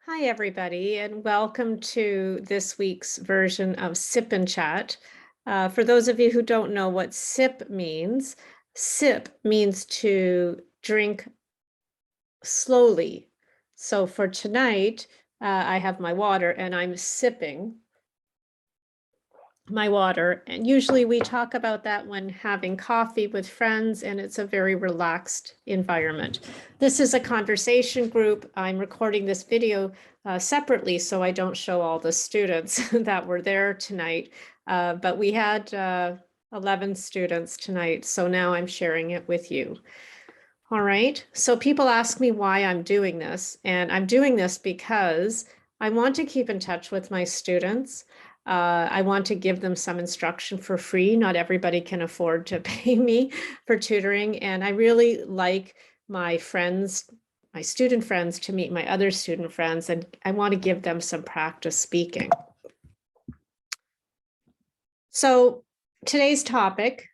Hi, everybody, and welcome to this week's version of Sip and Chat. For those of you who don't know what sip means to drink slowly. So for tonight, I have my water and I'm sipping my water. And usually we talk about that when having coffee with friends, and it's a very relaxed environment. This is a conversation group. I'm recording this video separately so I don't show all the students that were there tonight. But we had 11 students tonight, so now I'm sharing it with you. All right, so people ask me why I'm doing this, and I'm doing this because I want to keep in touch with my students. I want to give them some instruction for free. Not everybody can afford to pay me for tutoring, and I really like my friends, my student friends, to meet my other student friends, and I want to give them some practice speaking. So today's topic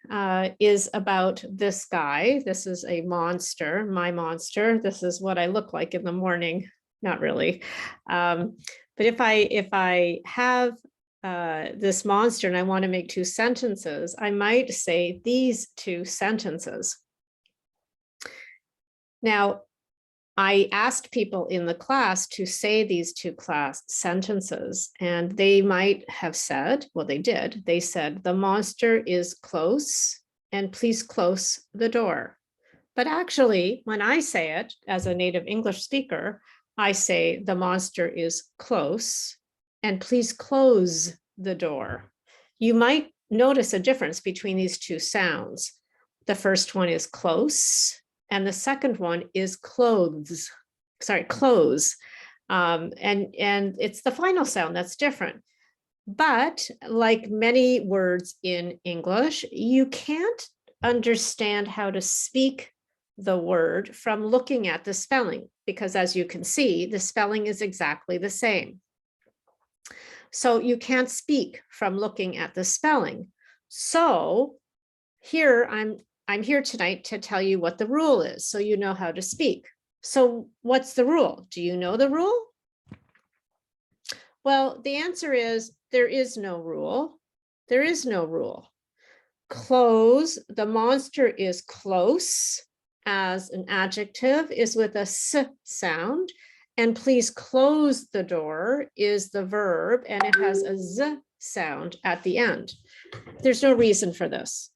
is about this guy. This is a monster, my monster. This is what I look like in the morning. Not really. But if I have this monster and I want to make two sentences, I might say these two sentences. Now, I asked people in the class to say these two class sentences, and they might have said, well, they did. They said, the monster is close, and please close the door. But actually, when I say it as a native English speaker, I say the monster is close, and please close the door. You might notice a difference between these two sounds. The first one is close, and the second one is clothes. Sorry, close. And it's the final sound that's different. But like many words in English, you can't understand how to speak the word from looking at the spelling, because as you can see, the spelling is exactly the same. So you can't speak from looking at the spelling. So here I'm here tonight to tell you what the rule is, so you know how to speak. So what's the rule? Do you know the rule? Well, the answer is there is no rule. There is no rule. Close, the monster is close as an adjective is with a s sound. And please close the door is the verb, and it has a z sound at the end. There's no reason for this.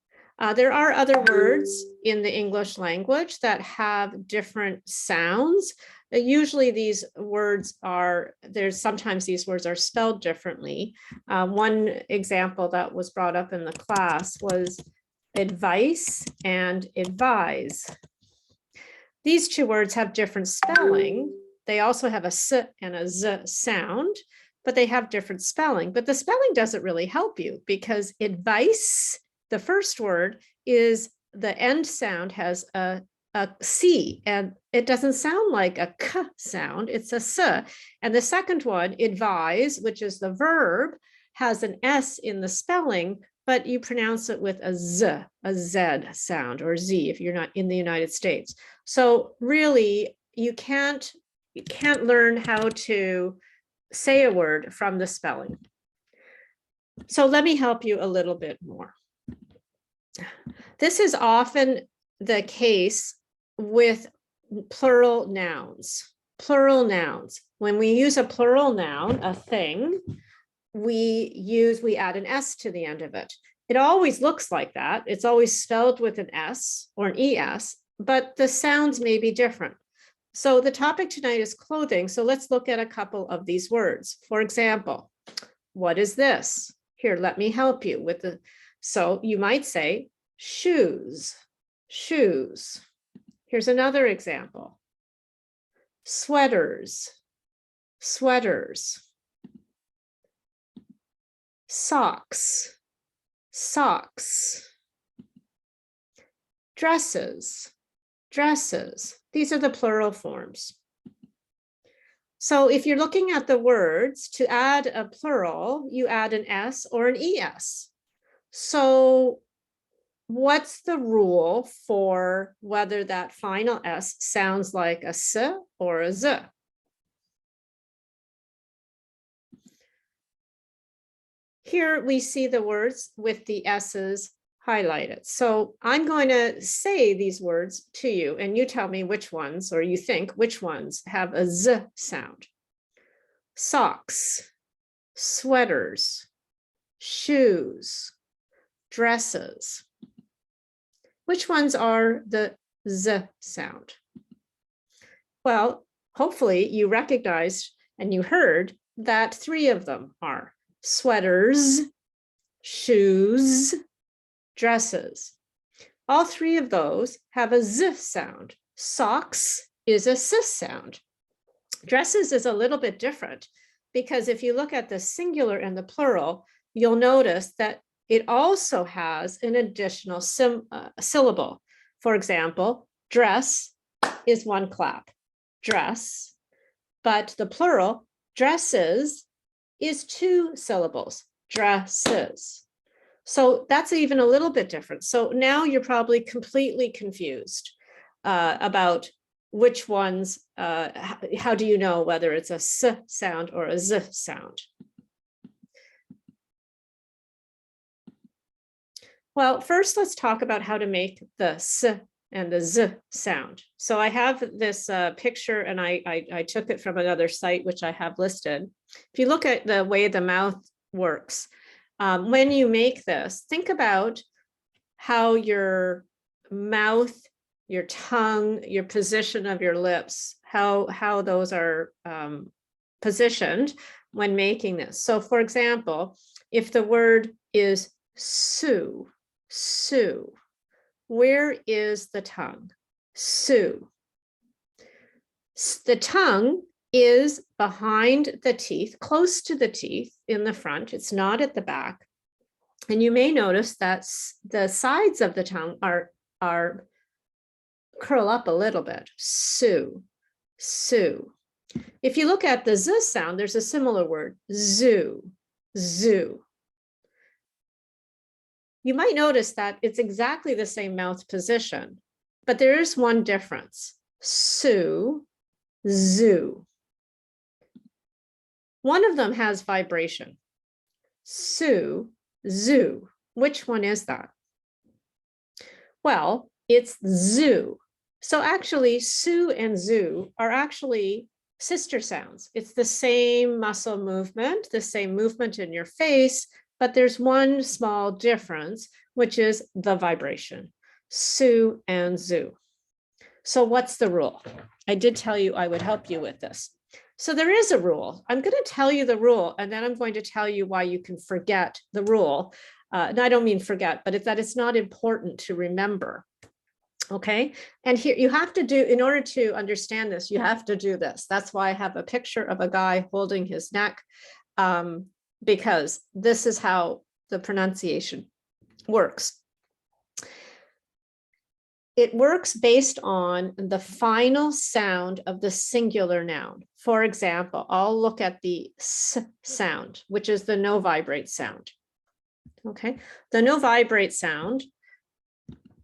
There are other words in the English language that have different sounds. Usually these words are, sometimes these words are spelled differently. One example that was brought up in the class was advice and advise. These two words have different spelling. They also have a s and a z sound, but they have different spelling. But the spelling doesn't really help you, because advice, the first word, is the end sound has a C, and it doesn't sound like a k sound, it's a s. And the second one, advise, which is the verb, has an S in the spelling, but you pronounce it with a Z sound, or Z if you're not in the United States. So really, you can't learn how to say a word from the spelling. So let me help you a little bit more. This is often the case with plural nouns. Plural nouns. When we use a plural noun, a thing, we add an S to the end of it. It always looks like that. It's always spelled with an S or an ES, but the sounds may be different. So the topic tonight is clothing. So let's look at a couple of these words. For example, what is this? Here, let me help you with the, so you might say shoes, shoes. Here's another example. Sweaters, sweaters. Socks, socks. Dresses, dresses. These are the plural forms. So if you're looking at the words, to add a plural, you add an S or an ES. So what's the rule for whether that final S sounds like a S or a Z? Here we see the words with the S's highlighted. So I'm going to say these words to you and you tell me which ones, or you think which ones have a Z sound. Socks, sweaters, shoes, dresses. Which ones are the Z sound? Well, hopefully you recognized and you heard that 3 of them are sweaters, shoes, dresses. All 3 of those have a Z sound. Socks is a S sound. Dresses is a little bit different because if you look at the singular and the plural, you'll notice that it also has an additional syllable. For example, dress is 1 clap, dress, but the plural, dresses, is 2 syllables, dresses. So that's even a little bit different. So now you're probably completely confused about which ones, how do you know whether it's a S sound or a Z sound? Well, first let's talk about how to make the S and the Z sound. So I have this picture and I took it from another site, which I have listed. If you look at the way the mouth works, when you make this, think about how your mouth, your tongue, your position of your lips, how those are positioned when making this. So for example, if the word is sue, sue, where is the tongue? Sue. The tongue is behind the teeth, close to the teeth in the front. It's not at the back. And you may notice that the sides of the tongue are curl up a little bit. Sue, sue. If you look at the Z sound, there's a similar word, zoo, zoo. You might notice that it's exactly the same mouth position, but there is one difference. Sue, zoo. One of them has vibration. Sue, zoo. Which one is that? Well, it's zoo. So actually, sue and zoo are actually sister sounds. It's the same muscle movement, the same movement in your face, but there's one small difference, which is the vibration. Sue and zoo. So what's the rule? I did tell you I would help you with this. So there is a rule. I'm going to tell you the rule, and then I'm going to tell you why you can forget the rule. And I don't mean forget, but it's that it's not important to remember. Okay. And here you have to do, in order to understand this, you have to do this. That's why I have a picture of a guy holding his neck, because this is how the pronunciation works. It works based on the final sound of the singular noun. For example, I'll look at the S sound, which is the no vibrate sound. Okay, the no vibrate sound,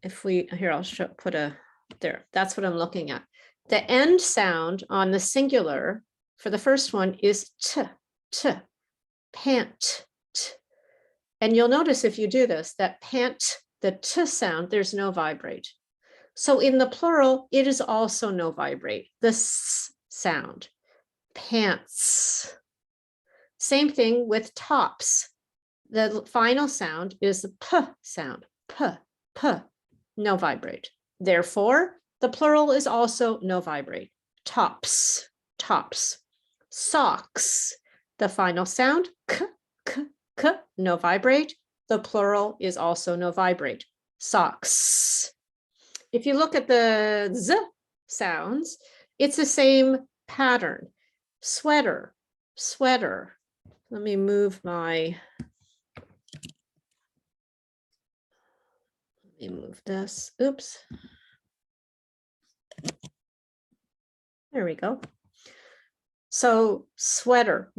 if we, here, I'll put a, there, that's what I'm looking at. The end sound on the singular for the first one is T, T, pant, T. And you'll notice if you do this, that pant, the T sound, there's no vibrate. So in the plural, it is also no vibrate, the S sound, pants. Same thing with tops. The final sound is the P sound, P, P, no vibrate. Therefore, the plural is also no vibrate, tops, tops. Socks, the final sound, K, K, K, no vibrate. The plural is also no vibrate, socks. If you look at the Z sounds, it's the same pattern. Sweater, sweater. Let me move my, let me move this. Oops. There we go. So sweater,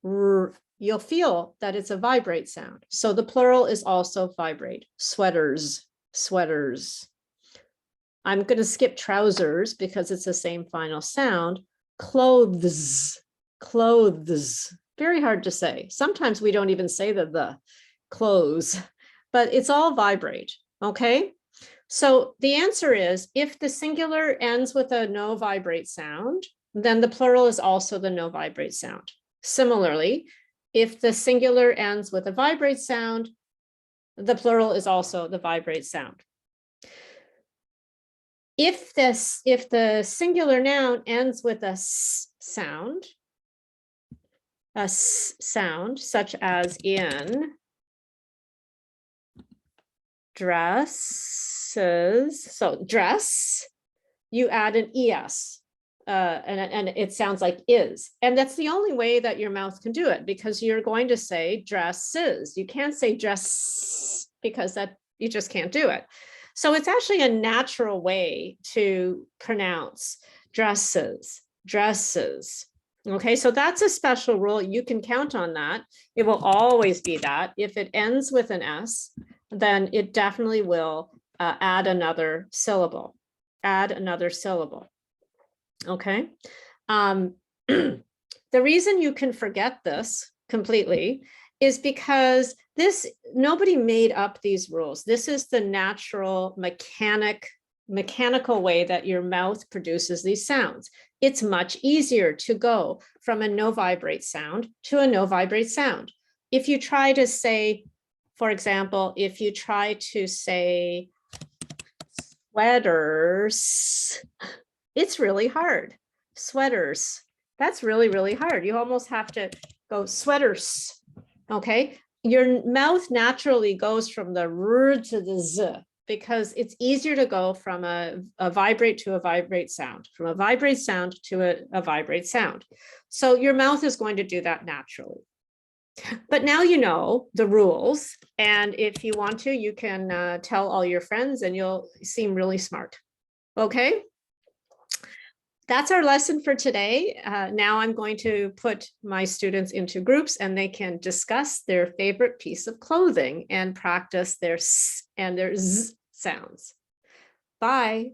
you'll feel that it's a vibrate sound. So the plural is also vibrate. Sweaters, sweaters. I'm going to skip trousers because it's the same final sound. Clothes, clothes. Very hard to say. Sometimes we don't even say the close, but it's all vibrate, okay? So the answer is, if the singular ends with a no vibrate sound, then the plural is also the no vibrate sound. Similarly, if the singular ends with a vibrate sound, the plural is also the vibrate sound. If the singular noun ends with a s sound, such as in dresses, so dress, you add an es, and it sounds like is, and that's the only way that your mouth can do it, because you're going to say dresses. You can't say dress, because that you just can't do it. So it's actually a natural way to pronounce dresses, dresses. Okay, so that's a special rule. You can count on that. It will always be that. If it ends with an S, then it definitely will add another syllable. Add another syllable. Okay. The reason you can forget this completely is because nobody made up these rules. This is the natural mechanical way that your mouth produces these sounds. It's much easier to go from a no vibrate sound to a no vibrate sound. If you try to say, for example, if you try to say sweaters, it's really hard. Sweaters, that's really, really hard. You almost have to go sweaters, okay? Your mouth naturally goes from the r to the z, because it's easier to go from a vibrate to a vibrate sound, from a vibrate sound to a vibrate sound. So your mouth is going to do that naturally. But now you know the rules, and if you want to, you can tell all your friends and you'll seem really smart. Okay? That's our lesson for today. Now I'm going to put my students into groups, and they can discuss their favorite piece of clothing and practice their s and their z sounds. Bye.